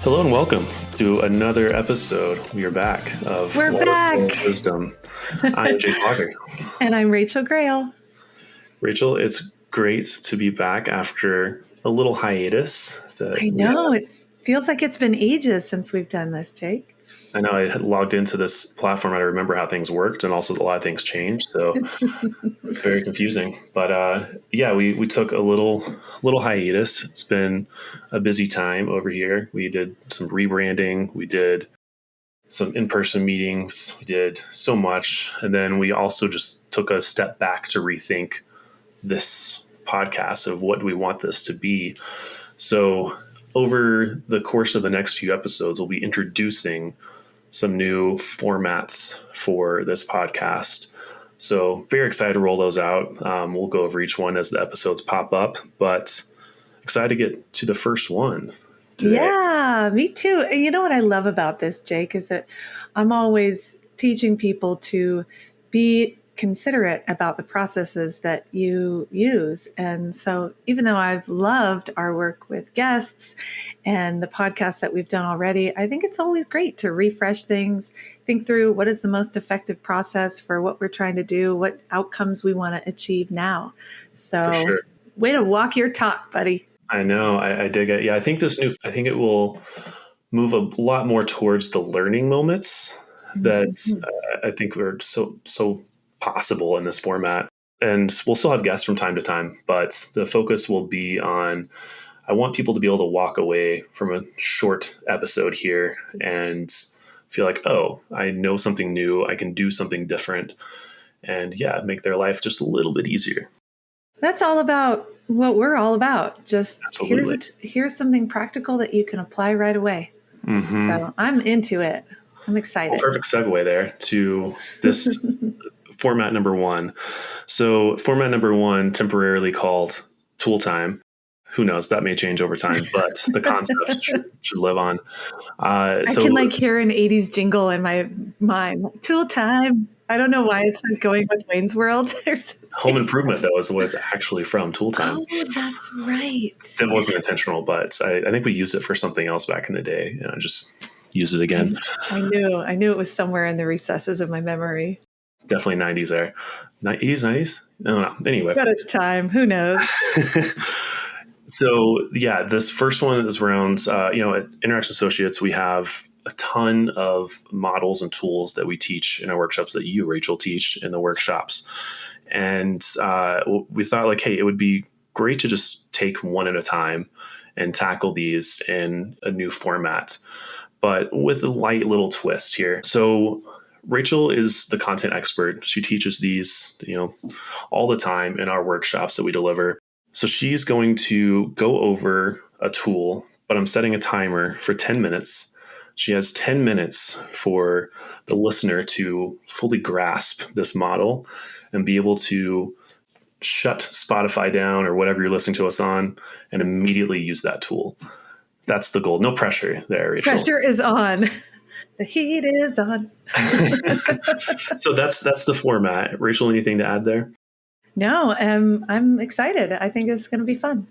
Hello and welcome to another episode. We are back of We're back. Wisdom. I'm Jake Walker. And I'm Rachael Grail. Rachel, it's great to be back after a little hiatus. I know. It feels like it's been ages since we've done this, Jake. I know I had logged into this platform. I remember how things worked, and also a lot of things changed. So it's very confusing. But we took a little hiatus. It's been a busy time over here. We did some rebranding. We did some in-person meetings. We did so much. And then we also just took a step back to rethink this podcast of what do we want this to be. So over the course of the next few episodes, we'll be introducing some new formats for this podcast. So very excited to roll those out. We'll go over each one as the episodes pop up, but excited to get to the first one today. Yeah, me too. And you know what I love about this, Jake, is that I'm always teaching people to be considerate about the processes that you use. And so even though I've loved our work with guests and the podcasts that we've done already, I think it's always great to refresh things, think through what is the most effective process for what we're trying to do, what outcomes we want to achieve now. So sure. Way to walk your talk, buddy. I know. I dig it. Yeah, I think it will move a lot more towards the learning moments that I think are so possible in this format. And we'll still have guests from time to time, but the focus will be on, I want people to be able to walk away from a short episode here and feel like, oh, I know something new. I can do something different and make their life just a little bit easier. That's all about what we're all about. Just Absolutely. here's something practical that you can apply right away. Mm-hmm. So I'm into it. I'm excited. Well, perfect segue there to this format number one. So format number one, temporarily called Tool Time. Who knows? That may change over time, but the concept should live on. I can hear an 80s jingle in my mind. Tool Time. I don't know why it's like going with Wayne's World. Home Improvement, though, is what it's actually from, Tool Time. Oh, that's right. It wasn't intentional, but I think we used it for something else back in the day, and I just use it again. I knew it was somewhere in the recesses of my memory. Definitely 90s there. 90s? I don't know. Anyway. But it's time. Who knows? So, this first one is around, at Interact Associates, we have a ton of models and tools that we teach in our workshops that you, Rachel, teach in the workshops. And we thought hey, it would be great to just take one at a time and tackle these in a new format, but with a light little twist here. So Rachel is the content expert. She teaches these, all the time in our workshops that we deliver. So she's going to go over a tool, but I'm setting a timer for 10 minutes. She has 10 minutes for the listener to fully grasp this model and be able to shut Spotify down or whatever you're listening to us on and immediately use that tool. That's the goal. No pressure there, Rachel. Pressure is on. The heat is on. So that's the format. Rachel, anything to add there? No, I'm excited. I think it's going to be fun.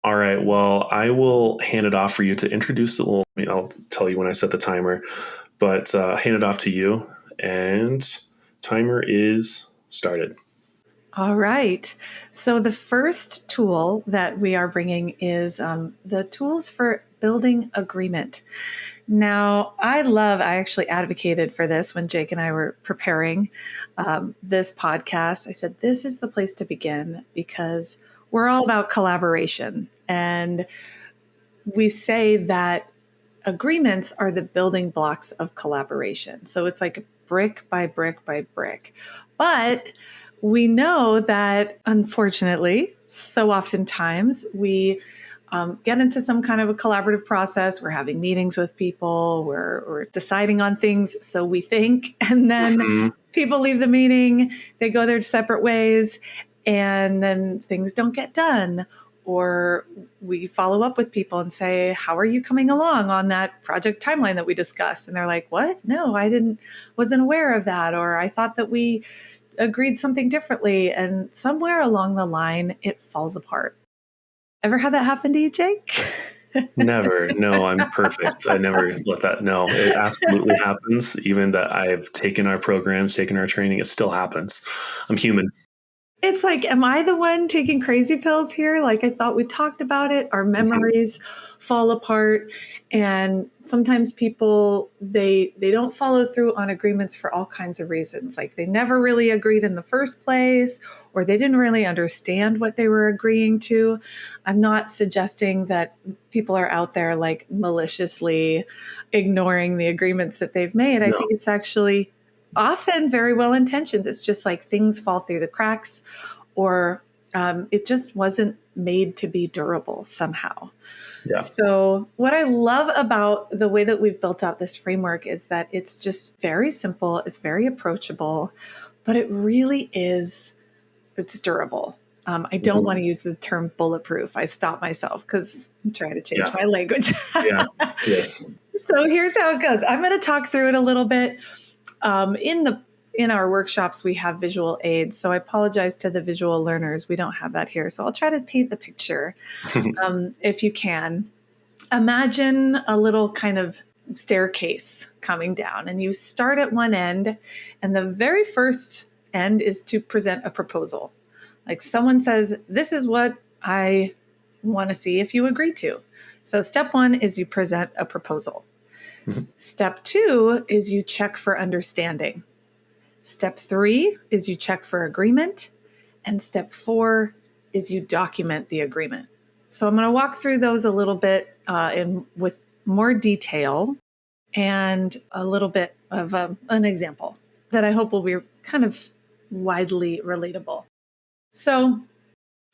All right. Well, I will hand it off for you to introduce the I'll tell you when I set the timer, but hand it off to you. And timer is started. All right. So the first tool that we are bringing is the tools for building agreement. Now, I actually advocated for this when Jake and I were preparing this podcast. I said, this is the place to begin because we're all about collaboration. And we say that agreements are the building blocks of collaboration. So it's like brick by brick by brick. But we know that, unfortunately, so oftentimes we get into some kind of a collaborative process. We're having meetings with people. We're deciding on things, so we think, and then people leave the meeting. They go their separate ways, and then things don't get done. Or we follow up with people and say, how are you coming along on that project timeline that we discussed? And they're like, what? No, wasn't aware of that. Or I thought that we agreed something differently. And somewhere along the line, it falls apart. Ever had that happen to you, Jake? Never. No, I'm perfect. I never let that. No, it absolutely happens. Even that I've taken our programs, taken our training, it still happens. I'm human. It's like, am I the one taking crazy pills here? Like, I thought we talked about it. Our Mhm. memories fall apart. And sometimes people, they don't follow through on agreements for all kinds of reasons. Like they never really agreed in the first place, or they didn't really understand what they were agreeing to. I'm not suggesting that people are out there like maliciously ignoring the agreements that they've made. I No. think it's actually often very well intentioned. It's just like things fall through the cracks, or it just wasn't made to be durable somehow. Yeah. So, what I love about the way that we've built out this framework is that it's just very simple, it's very approachable, but it really is, it's durable. I don't Mhm. want to use the term bulletproof. I stop myself because I'm trying to change Yeah. my language. Yeah. Yes. So here's how it goes. I'm going to talk through it a little bit. In our workshops, we have visual aids. So I apologize to the visual learners. We don't have that here. So I'll try to paint the picture if you can. Imagine a little kind of staircase coming down, and you start at one end, and the very first end is to present a proposal. Like someone says, this is what I want to see if you agree to. So step one is you present a proposal. Mhm. Step two is you check for understanding. Step three is you check for agreement. And step four is you document the agreement. So I'm going to walk through those a little bit with more detail and a little bit of an example that I hope will be kind of widely relatable. So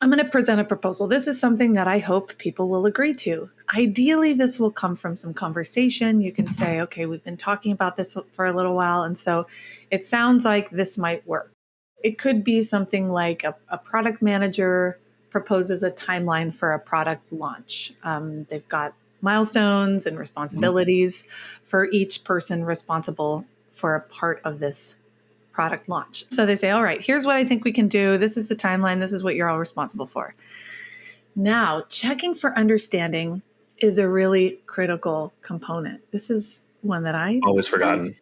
I'm going to present a proposal. This is something that I hope people will agree to. Ideally, this will come from some conversation. You can say, okay, we've been talking about this for a little while, and so it sounds like this might work. It could be something like a product manager proposes a timeline for a product launch. They've got milestones and Mhm. responsibilities for each person responsible for a part of this product launch. So they say, all right, here's what I think we can do. This is the timeline. This is what you're all responsible for. Now, checking for understanding is a really critical component. This is one that I Always forgotten.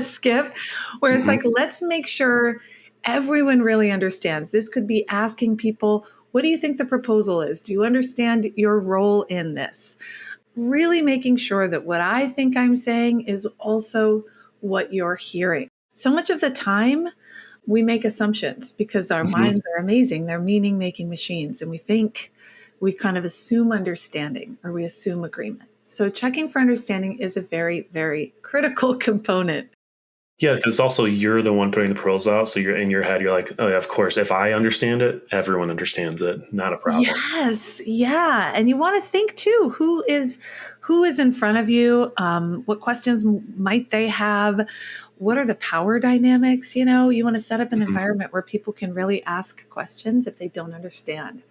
skip, where it's like, Mhm. let's make sure everyone really understands. This could be asking people, what do you think the proposal is? Do you understand your role in this? Really making sure that what I think I'm saying is also what you're hearing. So much of the time, we make assumptions because our Mhm. minds are amazing. They're meaning making machines. And we think we kind of assume understanding or we assume agreement. So checking for understanding is a very, very critical component. Yeah, because also you're the one putting the pearls out, so you're in your head. You're like, oh, yeah, of course. If I understand it, everyone understands it. Not a problem. Yes, yeah, and you want to think too. Who is in front of you? What questions might they have? What are the power dynamics? You want to set up an Mhm. environment where people can really ask questions if they don't understand.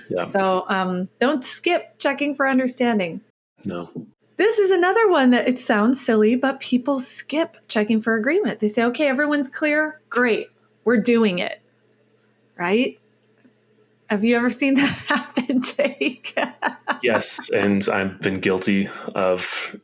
Yeah. So don't skip checking for understanding. No. This is another one that it sounds silly, but people skip checking for agreement. They say, okay, everyone's clear. Great. We're doing it. Right? Have you ever seen that happen, Jake? Yes, and I've been guilty of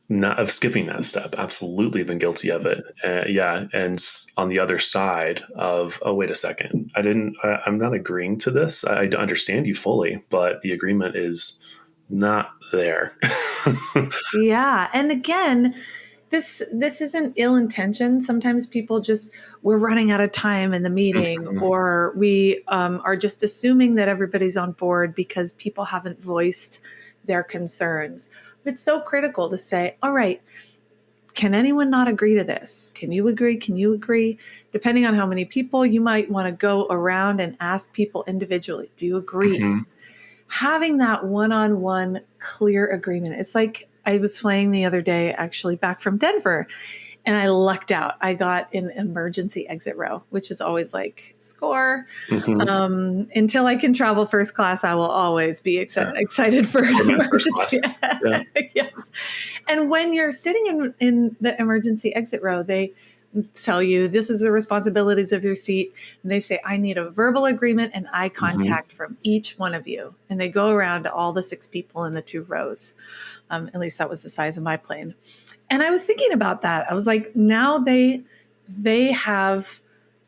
skipping that step. Absolutely, been guilty of it. Yeah, and on the other side of, oh, wait a second, I'm not agreeing to this. I understand you fully, but the agreement is not there. Yeah. And again, this isn't ill intention. Sometimes people just, we're running out of time in the meeting, Mhm. or we are just assuming that everybody's on board because people haven't voiced their concerns. But it's so critical to say, all right, can anyone not agree to this? Can you agree? Can you agree? Depending on how many people, you might want to go around and ask people individually, do you agree? Mhm. Having that one-on-one clear agreement. It's like I was flying the other day, actually back from Denver, and I lucked out. I got an emergency exit row, which is always like score. Mhm. Until I can travel first class, I will always be Yeah. excited for an Or master's emergency. class. Yeah. Yes. And when you're sitting in the emergency exit row, tell you this is the responsibilities of your seat. And they say, I need a verbal agreement and eye contact from each one of you. And they go around to all the 6 people in the 2 rows. At least that was the size of my plane. And I was thinking about that. I was like, now they have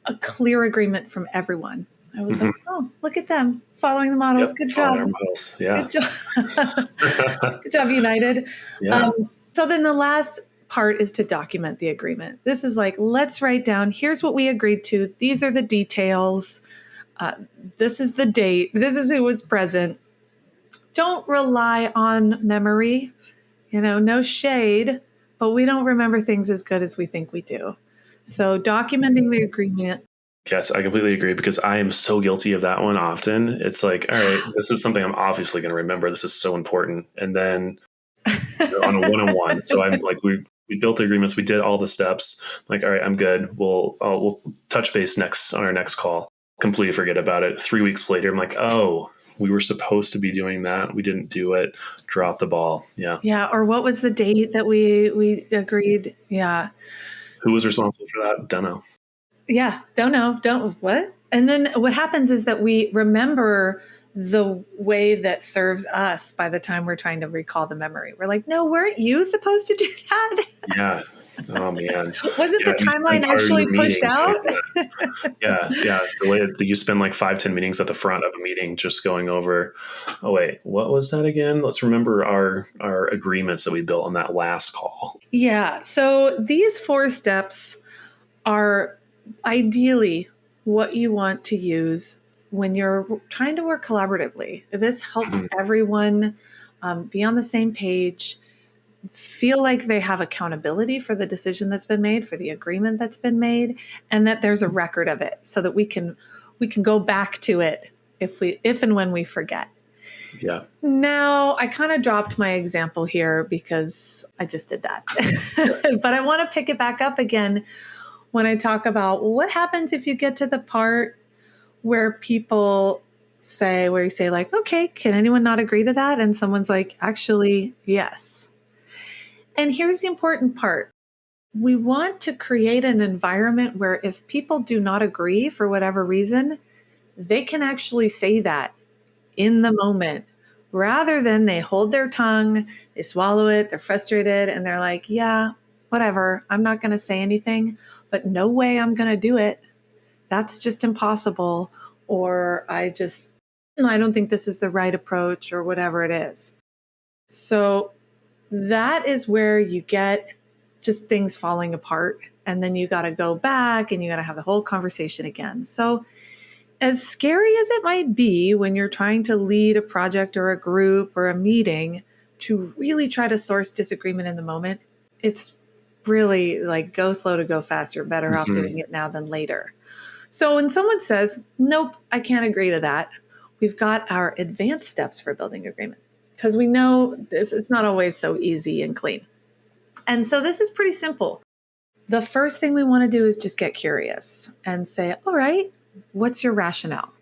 a clear agreement from everyone. I was like, oh, look at them following the models. Yep, Good following job. our models. Yeah. Good job. Good job, United. Yeah. So then the last part is to document the agreement. This is like, let's write down, here's what we agreed to. These are the details. This is the date. This is who was present. Don't rely on memory. No shade, but we don't remember things as good as we think we do. So documenting the agreement. Yes, I completely agree because I am so guilty of that one often. It's like, all right, this is something I'm obviously going to remember. This is so important. And then on a one-on-one. So I'm like, we built the agreements. We did all the steps. I'm like, all right, I'm good. We'll touch base on our next call. Completely forget about it. 3 weeks later, I'm like, oh, we were supposed to be doing that. We didn't do it. Drop the ball. Yeah. Yeah. Or what was the date that we agreed? Yeah. Who was responsible for that? Don't know. Yeah. Don't know. What? And then what happens is that we remember the way that serves us by the time we're trying to recall the memory. We're like, no, weren't you supposed to do that? Yeah. Oh man. Wasn't the timeline actually pushed out? Yeah. Delayed. You spend like 5-10 meetings at the front of a meeting just going over, oh wait, what was that again? Let's remember our agreements that we built on that last call. Yeah. So these 4 steps are ideally what you want to use when you're trying to work collaboratively. This helps everyone be on the same page, feel like they have accountability for the decision that's been made, for the agreement that's been made, and that there's a record of it so that we can go back to it if and when we forget. Yeah. Now, I kind of dropped my example here because I just did that. But I want to pick it back up again when I talk about what happens if you get to the part where you say like, okay, can anyone not agree to that? And someone's like, actually, yes. And here's the important part. We want to create an environment where if people do not agree for whatever reason, they can actually say that in the moment rather than they hold their tongue, they swallow it, they're frustrated, and they're like, yeah, whatever, I'm not going to say anything, but no way I'm going to do it. That's just impossible. Or I don't think this is the right approach or whatever it is. So that is where you get just things falling apart. And then you got to go back and you got to have the whole conversation again. So as scary as it might be when you're trying to lead a project or a group or a meeting to really try to source disagreement in the moment, it's really like go slow to go fast. You're better off doing it now than later. So when someone says, nope, I can't agree to that, we've got our advanced steps for building agreement because we know it's not always so easy and clean. And so this is pretty simple. The first thing we want to do is just get curious and say, all right, what's your rationale?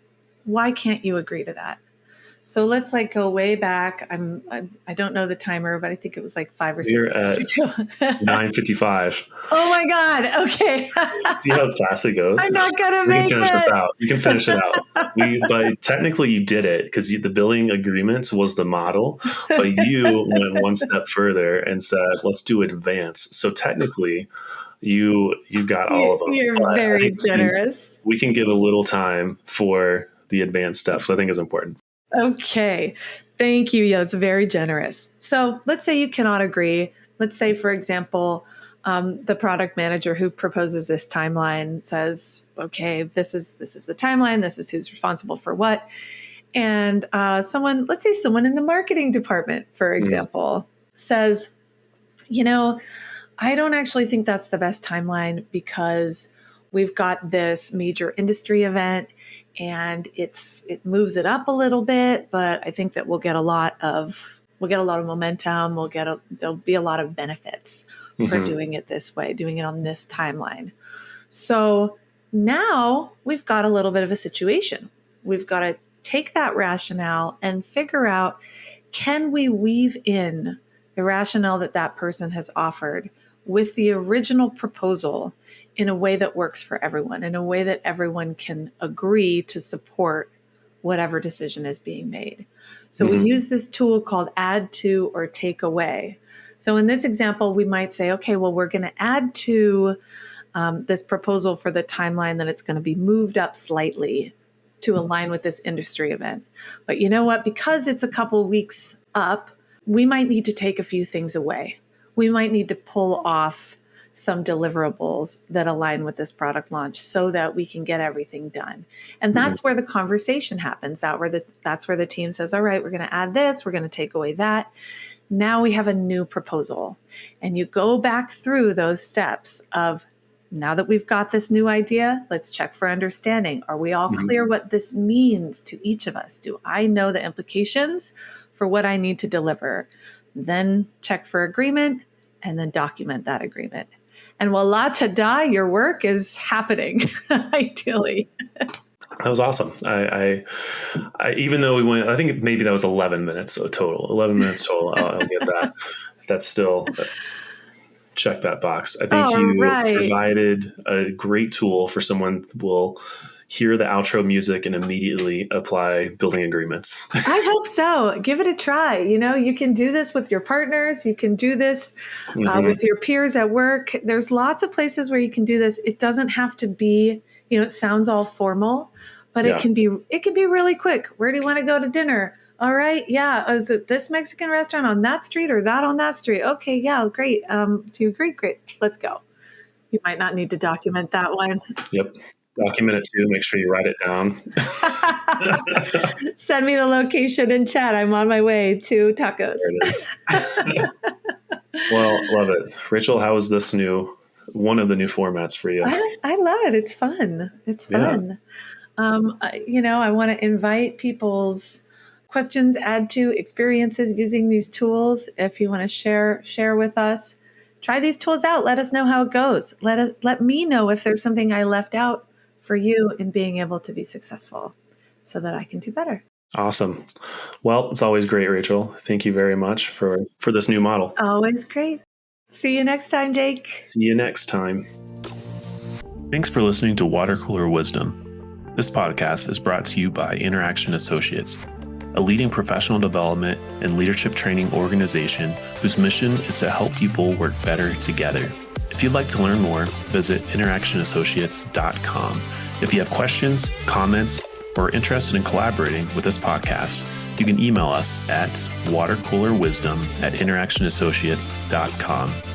Why can't you agree to that? So let's like go way back. I don't know the timer, but I think it was like 5 or 6 We're minutes ago. 9:55. Oh my God. Okay. See how fast it goes? I'm not going to We make can finish it. this out. You can finish it out. But technically you did it because the billing agreements was the model, but you went one step further and said, let's do advance. So technically you got all of them. You're very generous. We can give a little time for the advanced steps. I think is important. Okay. Thank you. Yeah, that's very generous. So let's say you cannot agree. Let's say, for example, the product manager who proposes this timeline says, okay, this is the timeline. This is who's responsible for what. And let's say someone in the marketing department, for example, says, I don't actually think that's the best timeline because we've got this major industry event and it moves it up a little bit, but I think that we'll get a lot of momentum. There'll be a lot of benefits for doing it this way, doing it on this timeline. So now we've got a little bit of a situation. We've got to take that rationale and figure out, can we weave in the rationale that person has offered with the original proposal in a way that works for everyone, in a way that everyone can agree to support whatever decision is being made. So we use this tool called add to or take away. So in this example, we might say, okay, well, we're going to add to this proposal for the timeline that it's going to be moved up slightly to align with this industry event. But you know what? Because it's a couple weeks up, we might need to take a few things away. We might need to pull off some deliverables that align with this product launch so that we can get everything done. And that's where the conversation happens. That's where the team says, all right, we're going to add this, we're going to take away that. Now we have a new proposal. And you go back through those steps of, now that we've got this new idea, let's check for understanding. Are we all clear what this means to each of us? Do I know the implications for what I need to deliver? Then check for agreement and then document that agreement. And voila, ta-da, your work is happening, ideally. That was awesome. I even though we went, I think maybe that was 11 minutes total. 11 minutes total. I'll get that. That's still, check that box. I think you provided a great tool for someone who will hear the outro music and immediately apply building agreements. I hope so. Give it a try. You can do this with your partners. You can do this with your peers at work. There's lots of places where you can do this. It doesn't have to be, it sounds all formal, but it can be really quick. Where do you want to go to dinner? All right. Yeah. Is it this Mexican restaurant on that street or that on that street? Okay. Yeah. Great. Do you agree? Great. Let's go. You might not need to document that one. Yep. Document it too. Make sure you write it down. Send me the location in chat. I'm on my way to tacos. There it is. Well, love it. Rachel, how is this one of the new formats for you? I love it. It's fun. It's fun. Yeah. I want to invite people's questions, add to experiences using these tools. If you want to share with us, try these tools out. Let us know how it goes. Let me know if there's something I left out for you in being able to be successful so that I can do better. Awesome. Well, it's always great, Rachel. Thank you very much for this new model. Always great. See you next time, Jake. See you next time. Thanks for listening to Water Cooler Wisdom. This podcast is brought to you by Interaction Associates, a leading professional development and leadership training organization whose mission is to help people work better together. If you'd like to learn more, visit interactionassociates.com. If you have questions, comments, or are interested in collaborating with this podcast, you can email us at watercoolerwisdom@interactionassociates.com.